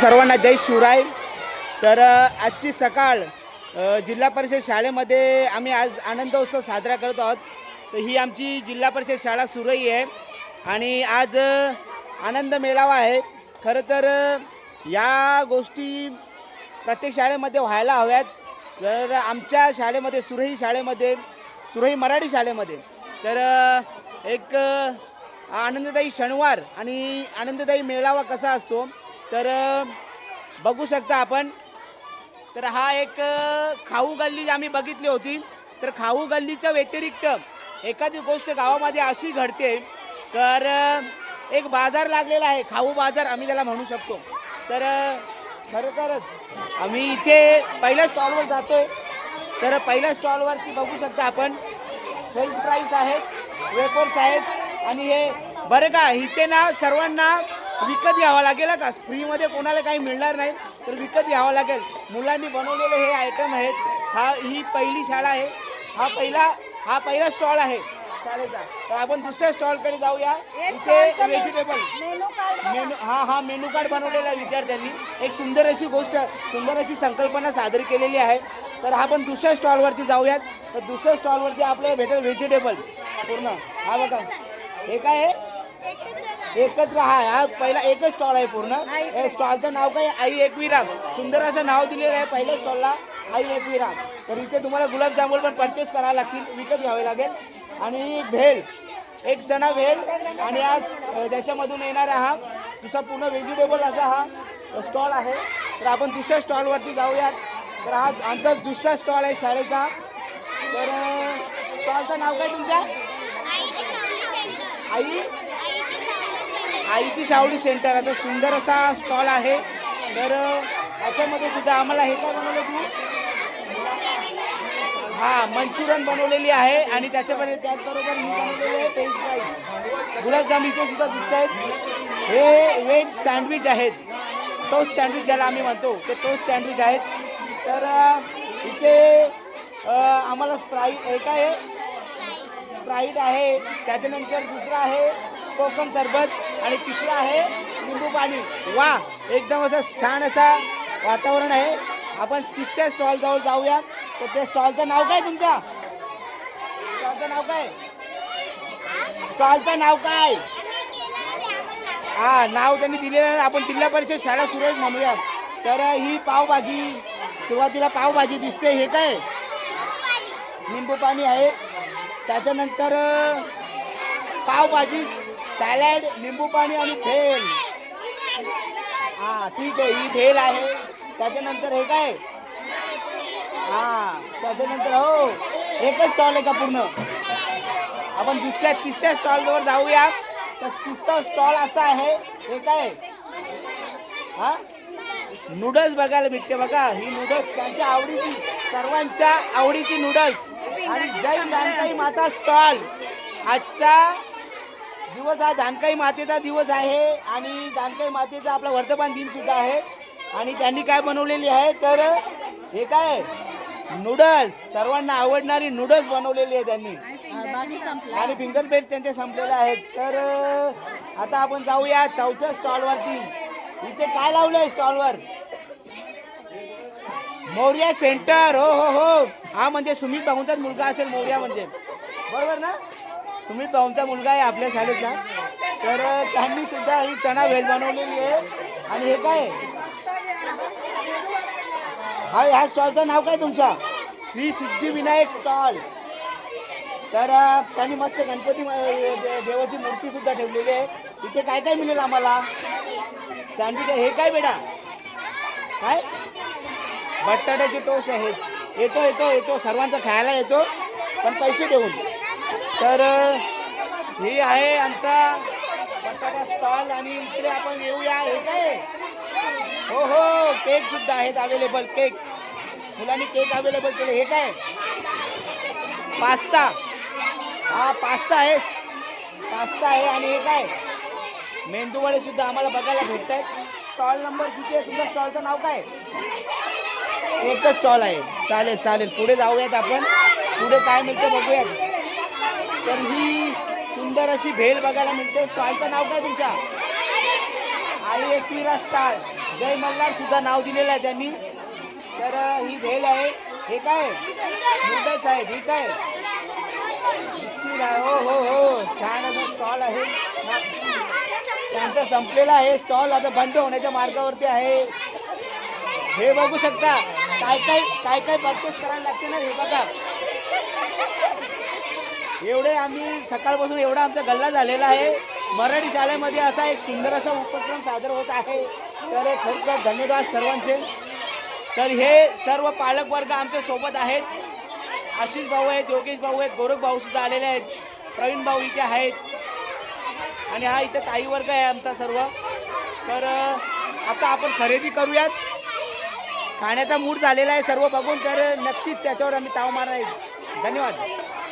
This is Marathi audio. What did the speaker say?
सर्वांना जय शिवराय। तर आजची सकाळ जिल्हा परिषद शाळेमध्ये आम्ही आज आनंदोत्सव साजरा करत आहोत। तर ही आमची जिल्हा परिषद शाळा सुरई आहे आणि आज आनंद मेळावा आहे। खरं तर या गोष्टी प्रत्येक शाळेमध्ये व्हायला हव्यात। तर आमच्या शाळेमध्ये सुरई मराठी शाळेमध्ये तर एक आनंददायी शनिवार आणि आनंददायी मेळावा कसा असतो तर बघू शकता आपण। तर हा एक खाऊ गल्ली आम्ही बघितली होती। तर खाऊ गल्लीच्या व्यतिरिक्त एखादी गोष्ट गावामध्ये अशी घडते तर एक बाजार लागलेला आहे, खाऊ बाजार आम्ही त्याला म्हणू शकतो। तर खरोखरच आम्ही इथे पहिल्या स्टॉलवर जातोय। तर पहिल्या स्टॉलवरती बघू शकता आपण फ्रेंच फ्राईज आहेत, वेफर्स आहेत आणि हे बरं का इथे ना सर्वांना विकत घ्यावं लागेल का, फ्रीमध्ये कोणाला काही मिळणार नाही, तर विकत घ्यावं लागेल। मुलांनी बनवलेले हे आयटम आहेत। ही पहिली शाळा आहे, हा पहिला स्टॉल आहे शाळेचा। तर आपण दुसऱ्या स्टॉलकडे जाऊया। इथे व्हेजिटेबल मेनू कार्ड बनवलेला आहे विद्यार्थ्यांनी। एक सुंदर अशी संकल्पना सादर केलेली आहे। तर आपण दुसऱ्या स्टॉलवरती जाऊयात। तर दुसऱ्या स्टॉलवरती आपल्याला भेटेल व्हेजिटेबल पूर्ण। हा बघा हे काय आहे, एकत्र हा पहिला एकच स्टॉल आहे पूर्ण। या स्टॉलचं नाव काय, आई एकविरा। सुंदर असं नाव दिलेलं आहे पहिल्या स्टॉलला, आई एकविरा। तर इथे तुम्हाला गुलाबजामुन पण परचेस करावे लागतील, विकत घ्यावे लागेल। आणि भेल, एक चणा भेल आणि आज त्याच्यामधून येणारा हा दुसरा पूर्ण व्हेजिटेबल असा हा स्टॉल आहे। तर आपण दुसऱ्या स्टॉलवरती जाऊयात। तर हा आमचा दुसरा स्टॉल आहे शाळेचा। तर स्टॉलचं नाव काय तुमच्या, आईची सावली सेंटर, असा सुंदर असा स्टॉल आहे। तर याच्यामध्ये सुद्धा आम्हाला हे काय बनवलं तू, मंचुरियन बनवलेली आहे आणि त्याचबरोबर मी बनवलेली आहे फ्रेंच फ्राईज, गुलाबजाम इथे सुद्धा दिसत आहेत। हे व्हेज सँडविच आहेत, टोस्ट सँडविच ज्याला आम्ही म्हणतो ते टोस्ट सँडविच आहेत। तर इथे आम्हाला स्प्राईट आहे, त्याच्यानंतर दुसरा आहे कोकम सरबत आणि तिसरा आहे लिंबू पाणी। वा, एकदम असं छान असा वातावरण आहे। आपण तिसऱ्या स्टॉल जवळ जाऊया। तर त्या स्टॉलचं नाव काय तुमच्या, स्टॉलचं नाव काय, नाव त्यांनी दिलेलं आहे। आपण जिल्हा परिषद शाळा सुरई म्हणूया। तर ही पावभाजी, सुरुवातीला पावभाजी दिसते, हे काय लिंबू पाणी आहे। त्याच्यानंतर पावभाजी, सॅलड, लिंबू पाणी आणि भेल। ठीक आहे, ही भेल आहे। त्याच्यानंतर हे काय, त्याच्यानंतर हो एकच स्टॉल आहे का पूर्ण। आपण तिसऱ्या स्टॉलवर जाऊया। तर तिसरा स्टॉल असा आहे, हे काय नूडल्स बघायला भेटते। बघा ही नूडल्स त्यांच्या आवडीची, सर्वांच्या आवडीची नूडल्स। आणि जय जानकाई माता स्टॉल, आजचा दिवस हा जानकाई मातेचा दिवस आहे आणि जानकाई मातेचा आपला वर्धमान दिन सुद्धा आहे। आणि त्यांनी काय बनवलेली आहे तर हे काय नूडल्स, सर्वांना आवडणारी नूडल्स बनवलेली आहे त्यांनी आणि फिंगर पेट त्यांचे संपलेले आहेत। तर आता आपण जाऊया चौथ्या स्टॉलवरती। इथे काय लावलंय स्टॉलवर, मौर्या सेंटर। हो, हा म्हणजे सुमित भाऊंचाच मुलगा असेल मौर्या, म्हणजे बरोबर ना, सुमित भाऊंचा मुलगा आहे आपल्या शाळेतला। तर त्यांनी सुद्धा ही चणा भेल बनवलेली आहे। आणि हे काय, ह्या स्टॉलचं नाव काय तुमच्या, श्री सिद्धिविनायक स्टॉल। तर त्यांनी मस्त गणपती देवाची मूर्ती सुद्धा ठेवलेली आहे। इथे काय काय मिळेल आम्हाला, सँडविच, हे काय बेटा, काय बटाट्याचे टोस्ट आहेत। येतो सर्वांचा खायला येतो, पण पैसे देऊन। तर ही आहे आमचा बटाटा स्टॉल। आणि इकडे आपण येऊया, हे काय हो केक सुद्धा आहेत अवेलेबल, केक, मुलांनी केक अवेलेबल केले। हे काय पास्ता, पास्ता आहे। आणि हे काय मेंदूवडे सुद्धा आम्हाला बघायला भेटत आहेत। स्टॉल नंबर किती आहे तुमच्या स्टॉलचं नाव काय, एकच स्टॉल आहे। चालेल पुढे जाऊयात आपण, पुढे काय मिळतं बघूयात। तर ही सुंदर अशी भेल बघायला मिळते। स्टॉलचं नाव काय तुमच्या, आई एकविरा स्टॉल। जय मल्हार सुद्धा नाव दिलेलं आहे त्यांनी. तर ही भेल आहे. हे काय नूडल्स आहेत. ही काय बिस्किट आहे. हो हो हो छान असं स्टॉल आहे. त्यांचा संपलेला आहे स्टॉल, आता बंद होण्याच्या मार्गावरती आहे. हे बघू शकता काय काय परचेस करायला लागते ना. हे बघा एवढे आम्ही सकाळपासून एवढा आमचा गल्ला झालेला आहे. मराठी शाळेमध्ये असा एक सुंदर असा उपक्रम सादर होत आहे. तर खरंच धन्यवाद सर्वांचे. तर हे सर्व पालक वर्ग आमच्या सोबत आहेत. आशिष भाऊ आहेत, योगेश भाऊ आहेत, गोरख भाऊ सुद्धा आलेले आहेत, प्रवीण भाऊ इथे आहेत आणि हा इथे ताई वर्ग आहे आमचा सर्व. तर आता आपण खरेदी करूयात. खाण्याचा मूड झालेला आहे सर्व बघून. तर नक्कीच याच्यावर आम्ही ताव मारणार आहे. धन्यवाद.